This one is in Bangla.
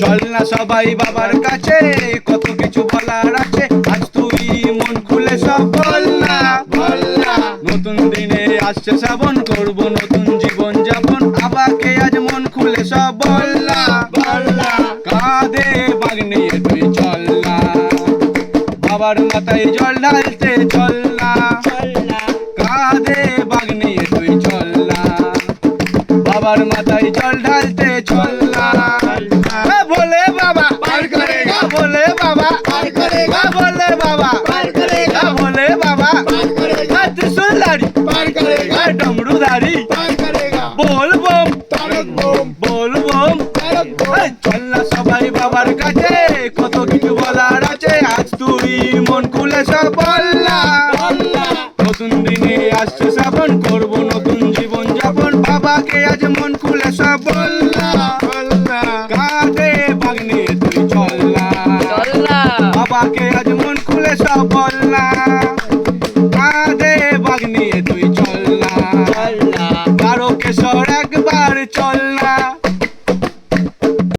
চল না সবাই বাবার কাছে, কত কিছু বলার আছে, আজ তুই মন খুলে সব বল না। নতুন দিনে আসছে শ্রাবণ, করবো নতুন জীবন যাপন, বাবাকে আজ মন খুলে সব বল না। কাঁধে বাগ নিয়ে তুই চল না, বাবার মাথায় জল ঢালতে চল না। কাঁধে বাগ নিয়ে তুই চল না, বাবার মাথায় জল ঢালতে চল না। ভোলে বাবা পার করেগা, ভোলে বাবা পার করেগা, ভোলে বাবা পার করেগা, ভোলে বাবা পার করেগা, ত্রিশূলধারী পার করেগা, ডমরুধারী পার করেগা, बोल बम तारक बम, बोल बम तारक बम। চল না সবাই বাবার কাছে, কত কিছু বলার আছে, আজ তুই মন খুলে সব বল না। নতুন দিনে আসছে শ্রাবণ, করবো নতুন জীবন যাপন, বাবাকে আজ মন খুলে সব বল না। কাঁধে বাগ নিয়ে তুই চল না, বাবাকে আজ মন খুলে সব বল না। কাঁধে বাগ নিয়ে তুই চল না, তারকেশ্বর একবার চল না।